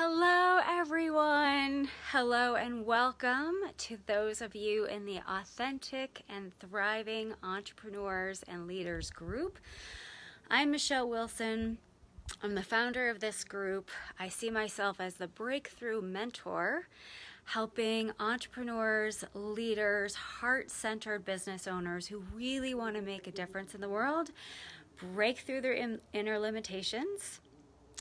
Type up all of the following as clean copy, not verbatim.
Hello, everyone. Hello, and welcome to those of you in the Authentic and Thriving Entrepreneurs and Leaders group. I'm Michelle Wilson. I'm the founder of this group. I see myself as the breakthrough mentor, helping entrepreneurs, leaders, heart-centered business owners who really want to make a difference in the world, break through their inner limitations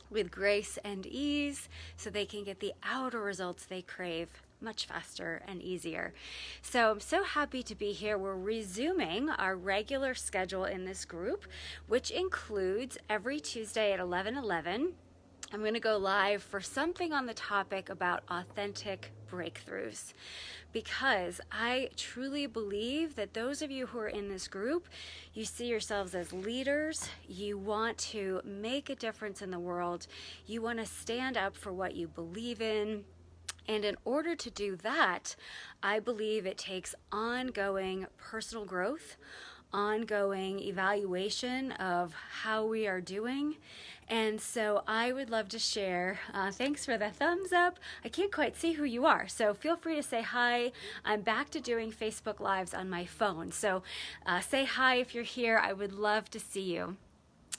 with grace and ease so they can get the outer results they crave much faster and easier. So I'm so happy to be here. We're resuming our regular schedule in this group, which includes every Tuesday at 11:11. I'm going to go live for something on the topic about authentic breakthroughs, because I truly believe that those of you who are in this group, you see yourselves as leaders, you want to make a difference in the world, you want to stand up for what you believe in. And in order to do that, I believe it takes ongoing personal growth, ongoing evaluation of how we are doing. And so I would love to share, thanks for the thumbs up. I can't quite see who you are, so feel free to say hi. I'm back to doing Facebook Lives on my phone, so say hi if you're here. I would love to see you.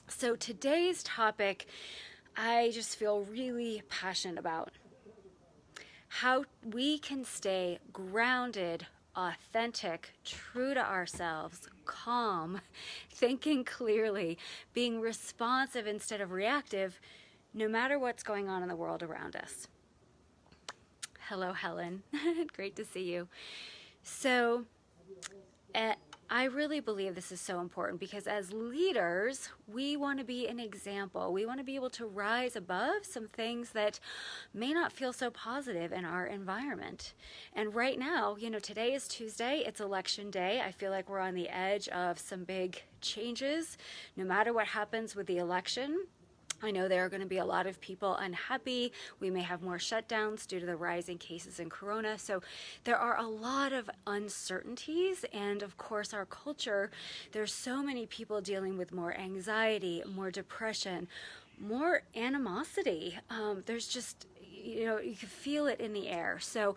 So today's topic, I just feel really passionate about. How we can stay grounded, authentic, true to ourselves, calm, thinking clearly, being responsive instead of reactive, no matter what's going on in the world around us. Hello, Helen. Great to see you. So, I really believe this is so important, because as leaders, we want to be an example. We want to be able to rise above some things that may not feel so positive in our environment. And right now, today is Tuesday, it's election day. I feel like we're on the edge of some big changes. No matter what happens with the election, I know there are going to be a lot of people unhappy. We may have more shutdowns due to the rising cases in Corona. So there are a lot of uncertainties. And of course, our culture, there's so many people dealing with more anxiety, more depression, more animosity. There's just, you can feel it in the air. So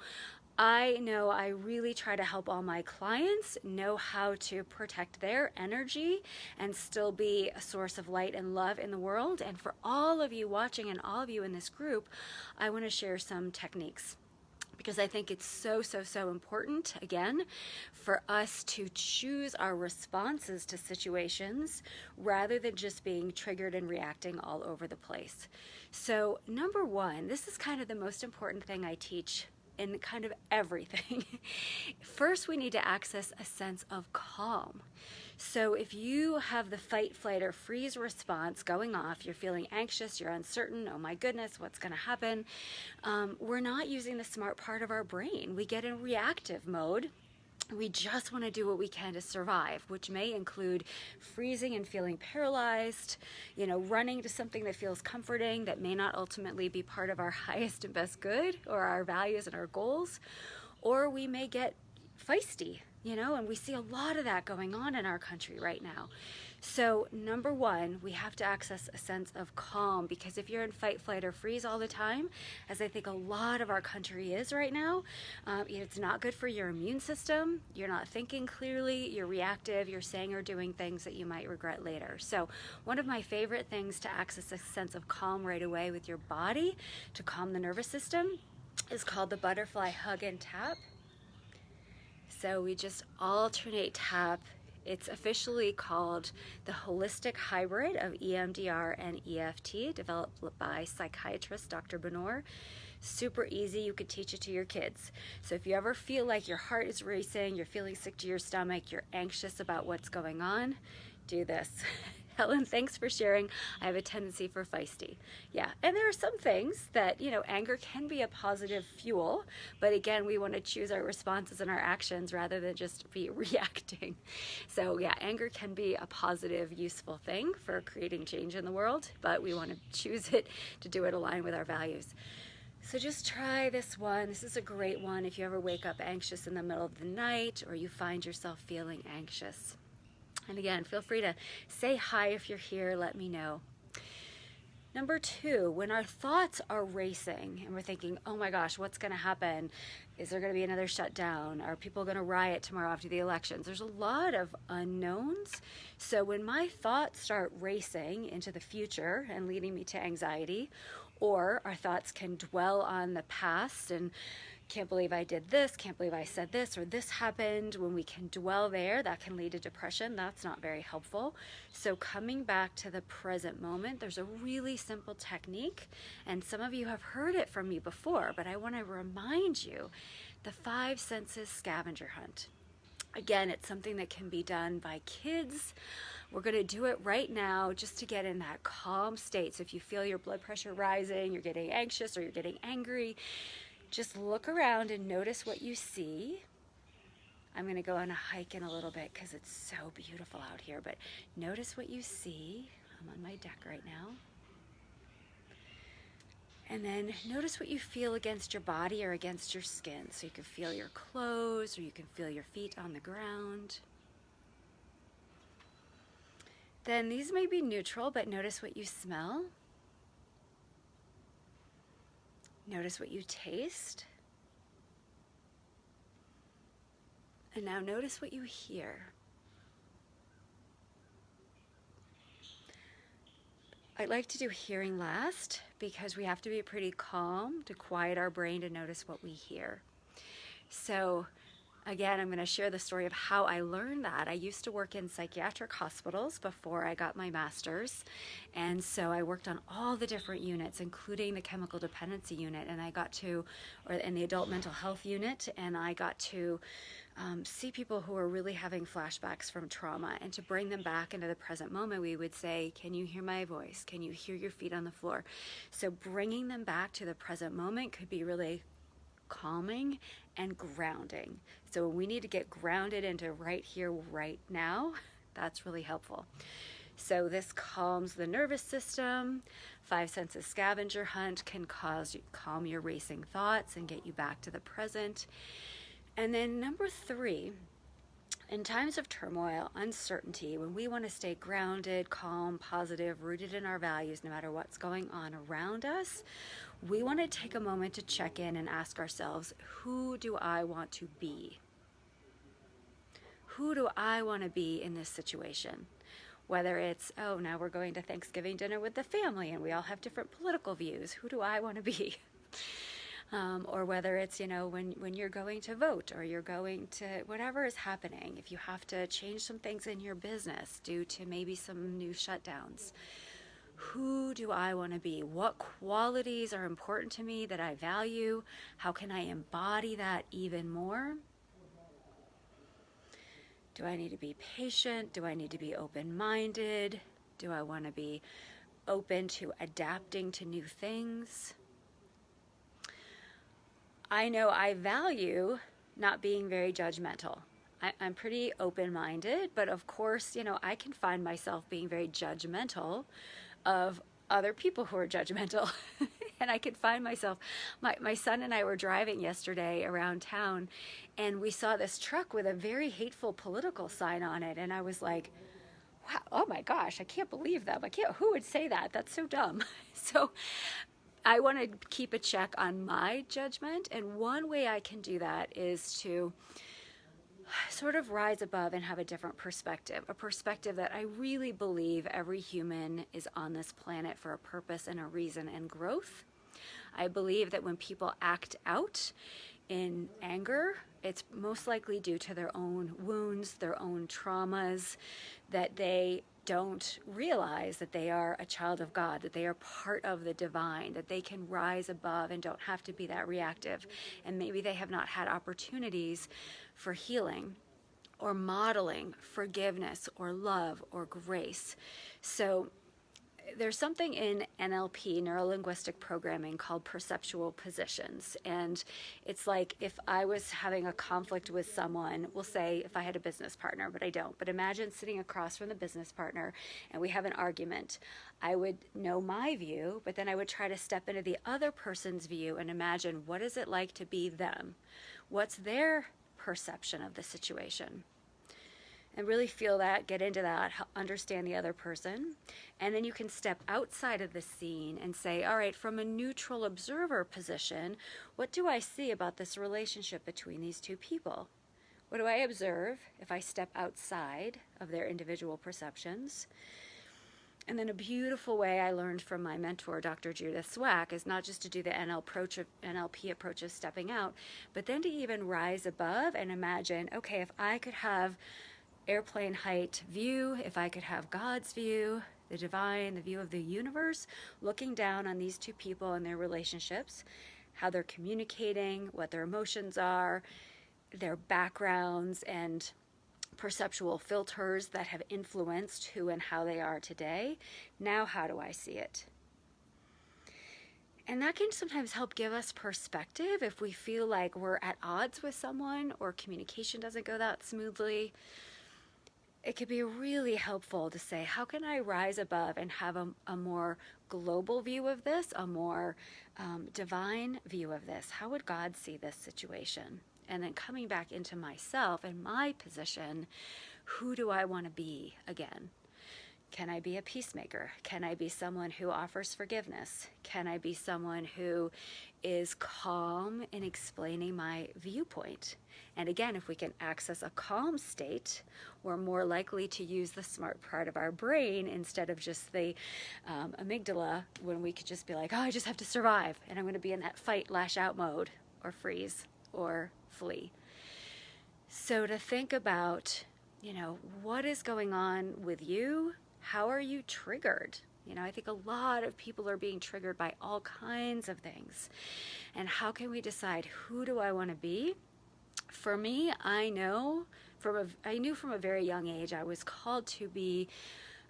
I know I really try to help all my clients know how to protect their energy and still be a source of light and love in the world. And for all of you watching and all of you in this group, I want to share some techniques, because I think it's so important, again, for us to choose our responses to situations rather than just being triggered and reacting all over the place. So number one, this is kind of the most important thing I teach in kind of everything. First, we need to access a sense of calm. So if you have the fight, flight, or freeze response going off, you're feeling anxious, you're uncertain, oh my goodness, what's going to happen? We're not using the smart part of our brain. We get in reactive mode. We just want to do what we can to survive, which may include freezing and feeling paralyzed, running to something that feels comforting that may not ultimately be part of our highest and best good or our values and our goals. Or we may get feisty, and we see a lot of that going on in our country right now. So number one, we have to access a sense of calm, because if you're in fight, flight, or freeze all the time, as I think a lot of our country is right now, it's not good for your immune system. You're not thinking clearly, you're reactive, you're saying or doing things that you might regret later. So one of my favorite things to access a sense of calm right away with your body, to calm the nervous system, is called the butterfly hug and tap. So we just alternate tap. It's officially called the holistic hybrid of EMDR and EFT, developed by psychiatrist Dr. Benor. Super easy. You could teach it to your kids. So if you ever feel like your heart is racing, you're feeling sick to your stomach, you're anxious about what's going on, do this. Helen, thanks for sharing. I have a tendency for feisty. Yeah, and there are some things that, anger can be a positive fuel, but again, we want to choose our responses and our actions rather than just be reacting. So yeah, anger can be a positive, useful thing for creating change in the world, but we want to choose it to do it aligned with our values. So just try this one. This is a great one if you ever wake up anxious in the middle of the night or you find yourself feeling anxious. And again, feel free to say hi if you're here, let me know. Number two, when our thoughts are racing and we're thinking, oh my gosh, what's going to happen? Is there going to be another shutdown? Are people going to riot tomorrow after the elections? There's a lot of unknowns. So when my thoughts start racing into the future and leading me to anxiety, or our thoughts can dwell on the past and can't believe I did this, can't believe I said this, or this happened. When we can dwell there, that can lead to depression. That's not very helpful. So coming back to the present moment, there's a really simple technique, and some of you have heard it from me before, but I want to remind you, the 5 senses scavenger hunt. Again, it's something that can be done by kids. We're going to do it right now just to get in that calm state. So if you feel your blood pressure rising, you're getting anxious, or you're getting angry, just look around and notice what you see. I'm going to go on a hike in a little bit because it's so beautiful out here, but notice what you see. I'm on my deck right now. And then notice what you feel against your body or against your skin. So you can feel your clothes, or you can feel your feet on the ground. Then these may be neutral, but notice what you smell. Notice what you taste. And now notice what you hear. I'd like to do hearing last because we have to be pretty calm to quiet our brain to notice what we hear. So again, I'm going to share the story of how I learned that. I used to work in psychiatric hospitals before I got my master's. And so I worked on all the different units, including the chemical dependency unit. And I got to, or in the adult mental health unit, and I got to see people who were really having flashbacks from trauma. And to bring them back into the present moment, we would say, can you hear my voice? Can you hear your feet on the floor? So bringing them back to the present moment could be really calming and grounding. So when we need to get grounded into right here, right now, that's really helpful. So this calms the nervous system. 5 senses scavenger hunt can calm your racing thoughts and get you back to the present. And then number 3, in times of turmoil, uncertainty, when we want to stay grounded, calm, positive, rooted in our values, no matter what's going on around us, we want to take a moment to check in and ask ourselves, who do I want to be? Who do I want to be in this situation? Whether it's, oh, now we're going to Thanksgiving dinner with the family and we all have different political views. Who do I want to be? Or whether it's, when you're going to vote, or you're going to, whatever is happening, if you have to change some things in your business due to maybe some new shutdowns. Who do I want to be? What qualities are important to me that I value? How can I embody that even more? Do I need to be patient? Do I need to be open-minded? Do I want to be open to adapting to new things? I know I value not being very judgmental. I'm pretty open-minded, but of course, I can find myself being very judgmental of other people who are judgmental. And I could find myself, my son and I were driving yesterday around town, and we saw this truck with a very hateful political sign on it. And I was like, wow, oh my gosh, I can't believe them. Who would say that? That's so dumb. So I want to keep a check on my judgment. And one way I can do that is to sort of rise above and have a different perspective, a perspective that I really believe every human is on this planet for a purpose and a reason and growth. I believe that when people act out in anger, it's most likely due to their own wounds, their own traumas, that they don't realize that they are a child of God, that they are part of the divine, that they can rise above and don't have to be that reactive. And maybe they have not had opportunities for healing or modeling forgiveness or love or grace. So there's something in NLP, neuro-linguistic programming, called perceptual positions. And it's like if I was having a conflict with someone, we'll say if I had a business partner, but I don't. But imagine sitting across from the business partner and we have an argument. I would know my view, but then I would try to step into the other person's view and imagine, what is it like to be them? What's their perception of the situation? and really feel that, get into that, understand the other person. And then you can step outside of the scene and say, all right, from a neutral observer position, what do I see about this relationship between these two people? What do I observe if I step outside of their individual perceptions? And then a beautiful way I learned from my mentor, Dr. Judith Swack, is not just to do the NLP approach of stepping out, but then to even rise above and imagine, okay, if I could have airplane height view, if I could have God's view, the divine, the view of the universe, looking down on these two people and their relationships, how they're communicating, what their emotions are, their backgrounds and perceptual filters that have influenced who and how they are today. Now, how do I see it? And that can sometimes help give us perspective if we feel like we're at odds with someone or communication doesn't go that smoothly. It could be really helpful to say, how can I rise above and have a more global view of this, a more divine view of this? How would God see this situation? And then coming back into myself and my position, who do I want to be again? Can I be a peacemaker? Can I be someone who offers forgiveness? Can I be someone who is calm in explaining my viewpoint? And again, if we can access a calm state, we're more likely to use the smart part of our brain instead of just the amygdala, when we could just be like, oh, I just have to survive, and I'm going to be in that fight, lash out mode, or freeze, or flee. So to think about, what is going on with you? How are you triggered? I think a lot of people are being triggered by all kinds of things. And how can we decide, who do I want to be? For me, I knew from a very young age I was called to be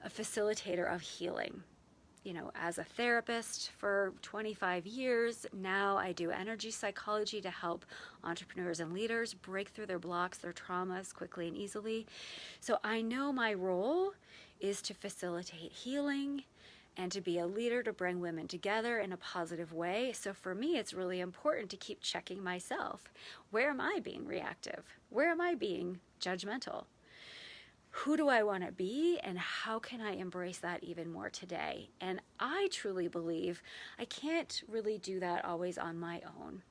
a facilitator of healing. As a therapist for 25 years, now I do energy psychology to help entrepreneurs and leaders break through their blocks, their traumas quickly and easily. So I know my role is to facilitate healing and to be a leader to bring women together in a positive way. So for me, it's really important to keep checking myself. Where am I being reactive? Where am I being judgmental? Who do I want to be, and how can I embrace that even more today? And I truly believe I can't really do that always on my own.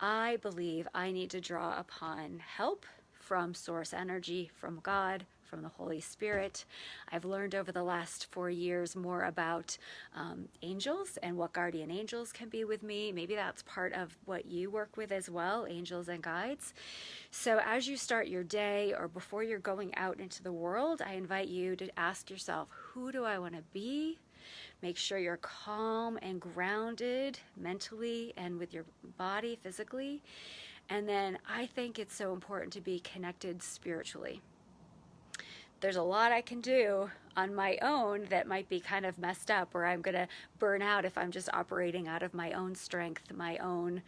I believe I need to draw upon help from source energy, from God, from the Holy Spirit. I've learned over the last 4 years more about angels and what guardian angels can be with me. Maybe that's part of what you work with as well, angels and guides. So as you start your day or before you're going out into the world, I invite you to ask yourself, who do I want to be? Make sure you're calm and grounded mentally and with your body physically. And then I think it's so important to be connected spiritually. There's a lot I can do on my own that might be kind of messed up, or I'm going to burn out if I'm just operating out of my own strength, my own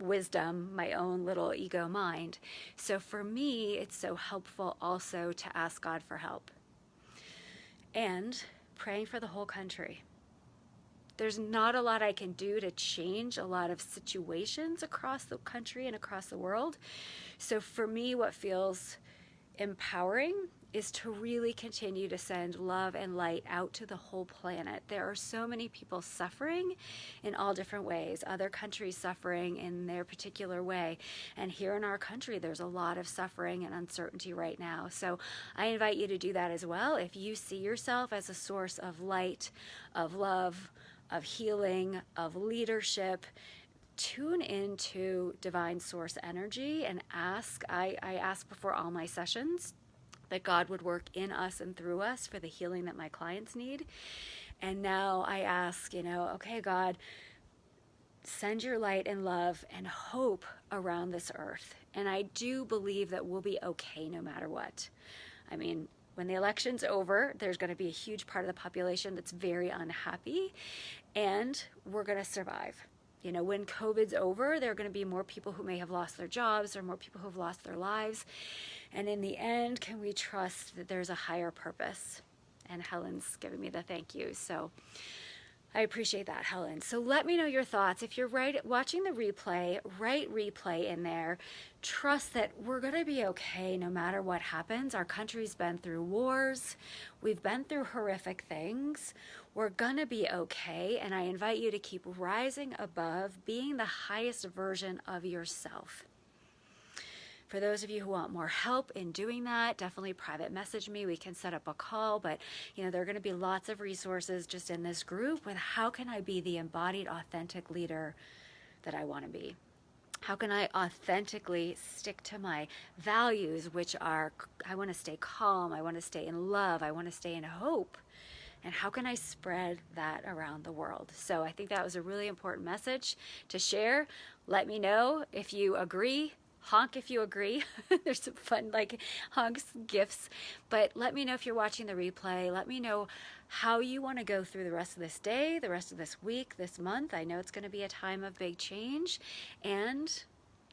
wisdom, my own little ego mind. So for me, it's so helpful also to ask God for help. And praying for the whole country. There's not a lot I can do to change a lot of situations across the country and across the world. So for me, what feels empowering is to really continue to send love and light out to the whole planet. There are so many people suffering in all different ways, other countries suffering in their particular way. And here in our country, there's a lot of suffering and uncertainty right now. So I invite you to do that as well. If you see yourself as a source of light, of love, of healing, of leadership, tune into divine source energy and ask. I ask before all my sessions that God would work in us and through us for the healing that my clients need. And now I ask, okay, God, send your light and love and hope around this earth. And I do believe that we'll be okay no matter what. I mean, when the election's over, there's going to be a huge part of the population that's very unhappy, and we're going to survive. When COVID's over, there are going to be more people who may have lost their jobs or more people who have lost their lives. And in the end, can we trust that there's a higher purpose? And Helen's giving me the thank you. So I appreciate that, Helen. So let me know your thoughts. If you're watching the replay, write replay in there. Trust that we're going to be okay no matter what happens. Our country's been through wars. We've been through horrific things. We're going to be okay. And I invite you to keep rising above, being the highest version of yourself. For those of you who want more help in doing that, definitely private message me. We can set up a call, but there are going to be lots of resources just in this group with how can I be the embodied, authentic leader that I want to be? How can I authentically stick to my values, which are, I want to stay calm, I want to stay in love, I want to stay in hope. And how can I spread that around the world? So I think that was a really important message to share. Let me know if you agree. Honk if you agree. There's some fun honks, gifts. But let me know if you're watching the replay. Let me know how you want to go through the rest of this day, the rest of this week, this month. I know it's going to be a time of big change. And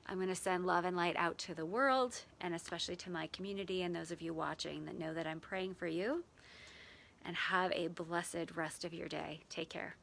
I'm going to send love and light out to the world, and especially to my community and those of you watching that know that I'm praying for you. And have a blessed rest of your day. Take care.